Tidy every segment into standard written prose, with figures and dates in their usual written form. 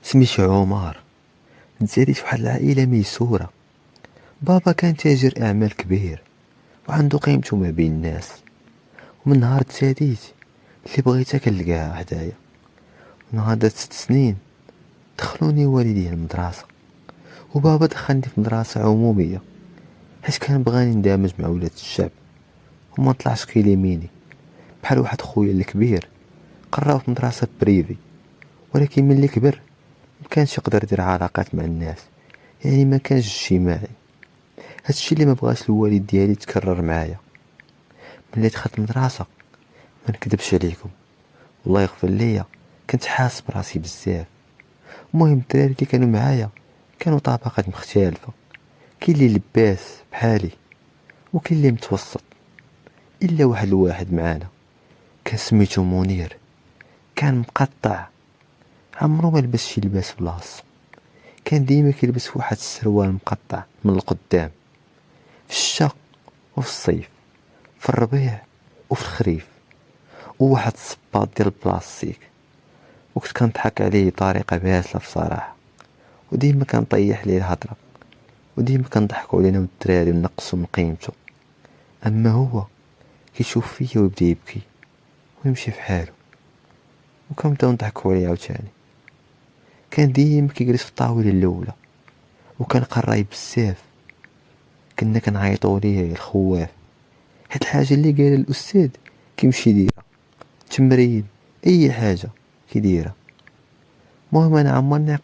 سميتو عمر. تزاديت فواحد العائلة ميسورة. بابا كان تاجر أعمال كبير وعنده قيمته ما بين الناس. ومن نهار تزاديت اللي بغيتها كنلقاها حدايا. نهار دات 6 سنين دخلوني والدي المدرسة، وبابا دخلني في مدرسة عمومية حيت كان بغاني ندمج مع ولاد الشعب وما نطلعش كيليميني بحال واحد خويا الكبير قرا في مدرسة بريفي. ولكن ملي كبر مكانش يقدر يدير علاقات مع الناس، يعني ما كانش اجتماعي. هادشي اللي ما بغاش الوالد ديالي يتكرر معايا. ملي دخلت المدرسة ما نكذبش عليكم، والله يغفر ليا كنت حاس براسي بزاف. المهم الدراري اللي كانوا معايا كانوا طبقات مختلفة، كاين اللي لباس بحالي وكاين اللي متوسط، الا واحد الواحد معانا كان سميتو منير. كان مقطع، عمرو ما لبس شي لباس بلاصتو، كان ديما كيلبس واحد السروال مقطع من القدام في الشتا وفي الصيف، في الربيع وفي الخريف، وواحد الصباط ديال البلاستيك. وكنت كنضحك عليه بطريقه باسله بصراحه، وديما كنطيح ليه الهضره، وديما كنضحكوا علينا والدراري ونقصوا من قيمته. اما هو كيشوف فيا ويبدا يبكي ويمشي في حاله، وكنبداو نضحكوا عليه عاوتاني. كان ديما كيجلس في الطاوله الاولى وكان قراي بزاف. كنا كنعيطوا ليه الخواف، حيت الحاجه اللي قالها الاستاذ كيمشي يديرها. تمرين اي حاجه كيديرها. المهم انا عمرني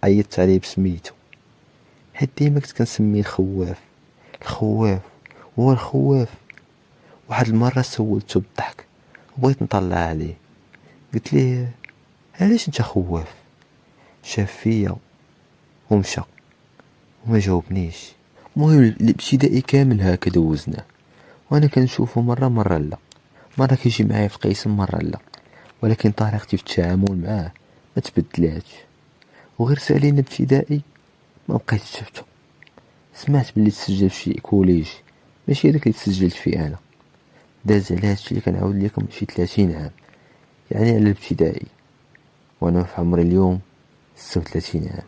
عيطت عليه بسميتو، حيت ديما كنت كنسميه الخواف. الخواف هو الخواف. واحد المره سولته بالضحك وبغيت نطلع عليه، قلت ليه علاش انت خواف؟ شاف فيا ومشى وما جاوبنيش. المهم الابتدائي كامل هكا دوزناه، وانا كنشوفه مره لا، مره كيجي معايا في القسم مره لا، ولكن طريقتي في التعامل معاه ما تبدلاتش. وغير سالينا ابتدائي ما بقيت شفتو. سمعت بلي تسجل في شي كوليج ماشي داك اللي تسجلت فيه انا. داز على هادشي اللي كنعاود لكم شي 30 عام، يعني على الابتدائي، وانا في عمري اليوم 36 عام.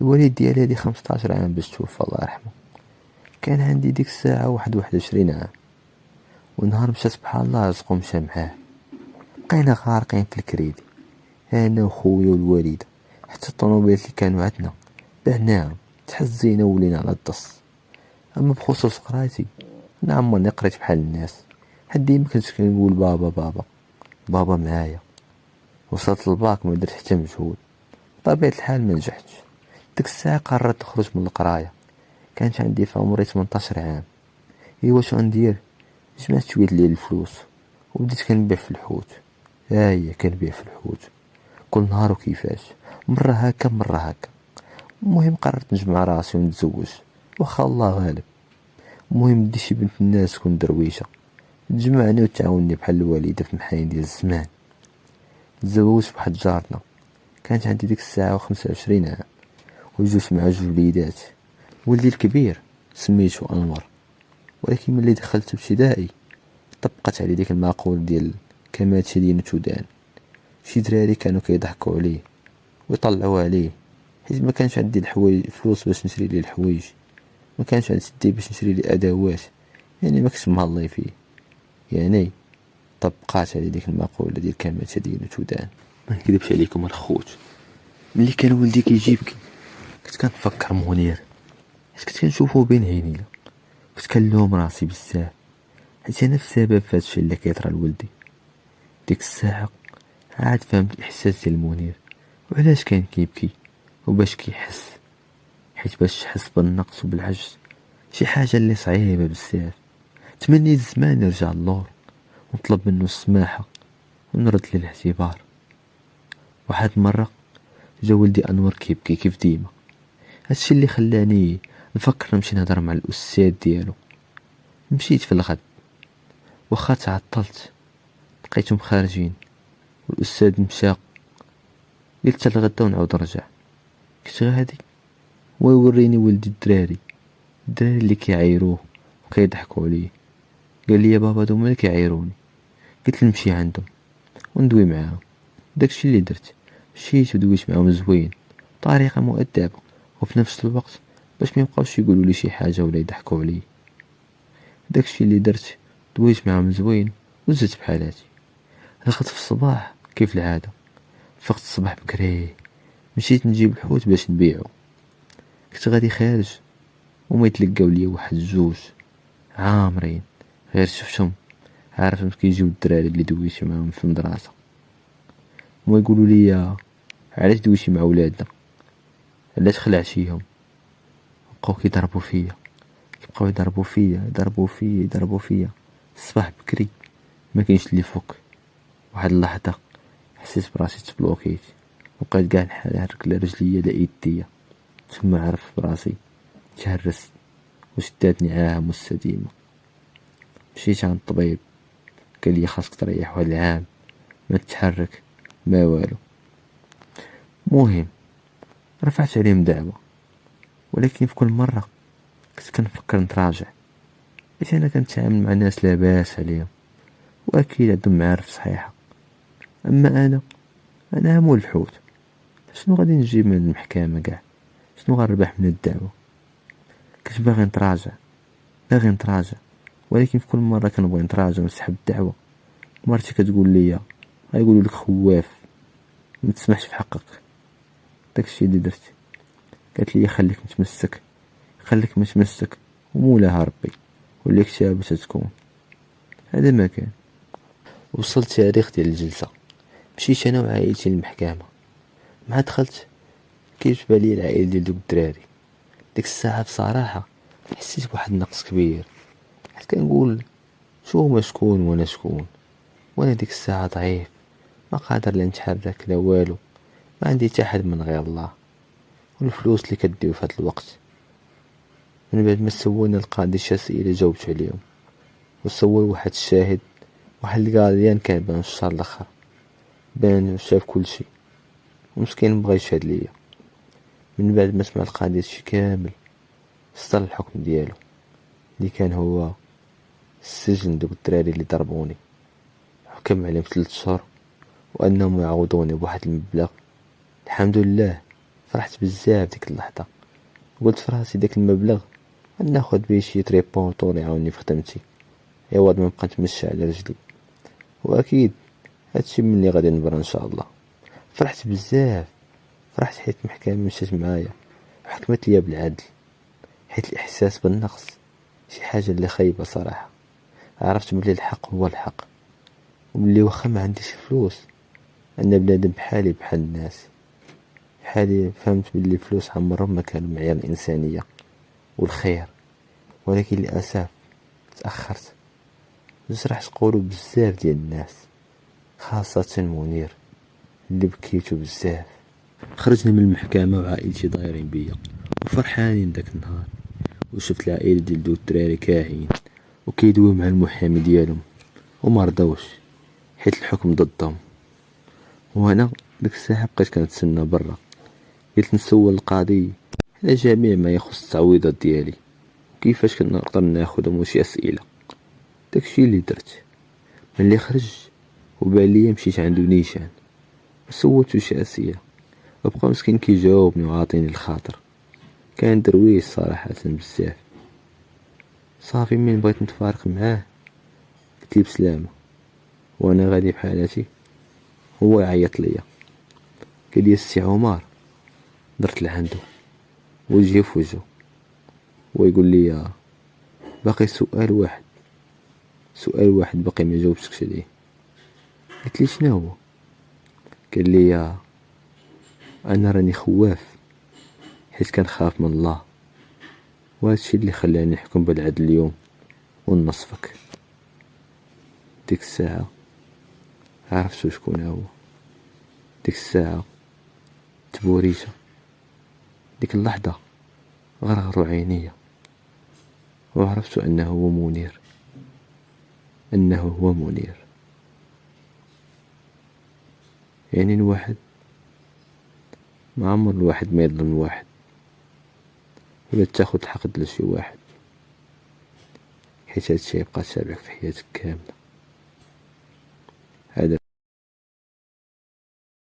الوالد ديالي هادي 15 عام باش توفى الله يرحمه. كان عندي ديك الساعه 21 عام، ونهار مشى سبحان الله رزقو مشى معاه. بقينا غارقين في الكريدي انا وخويا والوالده، حتى الطوموبيلات اللي كانوا عندنا بعناهم، تحزينا ولينا على الدص. اما بخصوص قرايتي نعم ما قريت بحال الناس، حد ديما كنت كنقول بابا بابا بابا معايا. وصلت للباك ما درت حتى مجهود، بطبيعة الحال ما نجحتش. ديك الساعة قررت نخرج من القراية، كانت عندي في عمري 18 عام. ايوا شنو ندير؟ جمعت شوية ديال الفلوس وبديت كنبيع في الحوت. هي كنبيع في الحوت كل نهار وكيفاش، مرة هكا مرة هكا. المهم قررت نجمع راسي ونتزوج، واخا الله غالب. المهم ندي شي بنت الناس تكون درويشة تجمعني وتعاوني بحال الوالدة في محاين ديال الزمان. تزوجت بواحد جارتنا، كانت عندي ديك الساعة 25 عام، وجوت مع 2 وليدات. ولدي الكبير سميتو أنور، ولكن ملي دخلت ابتدائي طبقت عليه ديك المقولة ديال كما تدين تدان. شي دراري كانوا كيضحكوا عليه ويطلعوا عليه، حيت ما كانش عندي الحوايج فلوس باش نشري ليه الحوايج، ما كانش عندي باش نشري ليه ادوات، يعني ما كنتش مهلي فيه. يعني طبقات على ديك المقولة ديال كما تدين تدان. ما نكذبش عليكم الخوت، ملي كان ولدي كيجيبكي كنت كنفكر منير، حيت كنت كنشوفو بين عينيا. كنت كنلوم راسي بزاف، حيت انا السبب في هادشي اللي كيطرا لولدي. ديك الساعة عاد فهمت الاحساس ديال منير وعلاش كان كيبكي وباش كيحس. حيت باش تحس بالنقص وبالعجز شي حاجة اللي صعيبة بزاف. تمنيت الزمان يرجع اللور ونطلب منه السماحة ونرد ليه الاعتبار. واحد مرة جا ولدي انور كيبكي كيف ديما، هادشي اللي خلاني نفكر نمشي نهضر مع الاستاذ ديالو. مشيت في الغد، واخا تعطلت لقيتهم خارجين والاستاذ مشى. قلت الغدا ونعاود نرجع. كنت غادي ويوريني ولدي الدراري اللي كيعايروه وكيضحكوا عليه. قال لي يا بابا هادو هما اللي كيعايروني. قلت نمشي عندهم وندوي معاهم. داكشي اللي درت، مشيت ودويت معاهم زوين بطريقة مؤدبة، وفي نفس الوقت باش ما يبقاوش يقولوا لي شي حاجة ولا يضحكوا علي. داكشي اللي درت، دويت معاهم زوين وزدت بحالاتي. رقدت في الصباح كيف العادة، فقت الصباح بكري، مشيت نجيب الحوت باش نبيعو. كنت غادي خارج وما يتلقاو ليا واحد الجوج عامرين، غير شفتهم عارف كيجيو الدراري اللي دويتي معاهم في المدرسة، وما يقولوا لي علاش دويتي مع ولادنا، علاش خلعتيهم. بقاو كيضربوا فيا، كيبقاو يضربوا فيا الصباح بكري، ما كاينش اللي فوق. واحد اللحظة حسيت براسي تبلوكيت، وبقيت قاع نحرك لا رجليا لا يديا. ثم عرفت براسي تهرست وشداتني عاهة مستديمة. مشيت عند الطبيب، قال لي خاصك تريح واحد العام، ما تتحرك ما والو. مهم رفعت عليهم دعوة، ولكن في كل مرة كنت كنفكر نتراجع، حيت انا كنتعامل مع ناس لاباس عليهم واكيد عندهم معارف صحيحة. اما انا مول الحوت، شنو غادي نجيب من المحكمة كاع؟ شنو غنربح من الدعوة؟ كنت باغي نتراجع، ولكن في كل مرة كنبغي نتراجع ونسحب الدعوة، مرتي كتقول لي غايقولوا لك خواف، ما تسمحش في حقك. داكشي اللي درت، قالت لي خليك متمسك ومولاها ربي، واللي كتابة تكون. هذا ما كان. وصلت تاريخ ديال الجلسة، مشيت انا وعائلتي للمحكمة. مع دخلت كيجبع لي العائلة ديال دوك الدراري. ديك الساعة بصراحة حسيت بواحد النقص كبير، حيت كنقول شو هما شكون وانا شكون، وانا ديك الساعة ضعيف، ما قادر لا نتحرك لا والو، ما عندي حتى حد من غير الله والفلوس اللي كديو في هاد الوقت. من بعد ما سولنا القاضي شي اسئله جاوبت عليهم، وسول واحد الشاهد، واحد القاضيان كان بان الشهر الاخر، بان شاف كل شي ومسكين بغا يشهد ليا. من بعد ما سمع القاضي هادشي كامل، صدر الحكم ديالو اللي كان هو السجن دوك الدراري اللي ضربوني. حكم عليهم 3 شهور وانهم يعوضوني بواحد المبلغ. الحمد لله، فرحت بزاف ديك اللحظة. قلت فراسي داك المبلغ ناخد بيه شي تريبونطون يعاوني في خدمتي، عوض ما نبقى نتمشى على رجلي. واكيد هادشي ملي غادي نبرا ان شاء الله. فرحت بزاف، فرحت حيت المحكمة مشات معايا وحكمت ليا بالعدل، حيت الاحساس بالنقص شي حاجة اللي خايبة صراحة. عرفت بلي الحق هو الحق، وبلي واخا ما عنديش فلوس انا بنادم بحالي بحال الناس بحالي. فهمت بلي الفلوس عمرهم ما كانوا معيار الانسانية والخير، ولكن للاسف تاخرت جرحت قلوب بزاف ديال الناس، خاصة منير اللي بكيتو بزاف. خرجنا من المحكمة وعائلتي دايرين بيا وفرحانين داك النهار، وشفت العائلة ديال دوك الدراري كاهين وكيدويو مع المحامي ديالهم وما رضاوش حيت الحكم ضدهم. وانا ديك الساعة بقيت كنتسنى برا، قلت نسول القاضي على جميع ما يخص التعويضات ديالي وكيفاش كنقدر ناخدهم وشي اسئله. داكشي اللي درت. ملي خرج وبان ليا مشيت عندو نيشان وسولتو شي اسئله، وبقى مسكين كيجاوبني وعاطيني الخاطر. كان درويش صراحه بزاف. صافي من بغيت نتفارق معاه قلت ليه بسلامه وانا غادي بحالاتي. هو يعيط ليا، قال لي السي عمر. درت لعندو وجهي في وجهه ويقول لي باقي سؤال واحد باقي ما جاوبتكش عليه. قلت لي شنو هو؟ قال لي انا راني خواف حيت كنخاف من الله، وهادشي اللي خلاني نحكم بالعدل اليوم ونصفك. ديك الساعة عرفتو شكون هو. ديك الساعة تبوريشة، ديك اللحظة غرغروا عينيا وعرفت انه هو منير. يعني الواحد ما عمر الواحد ما يظلم الواحد ولا تاخد الحق ديال شي واحد، حيت هادشي يبقى تابعك في حياتك كاملة.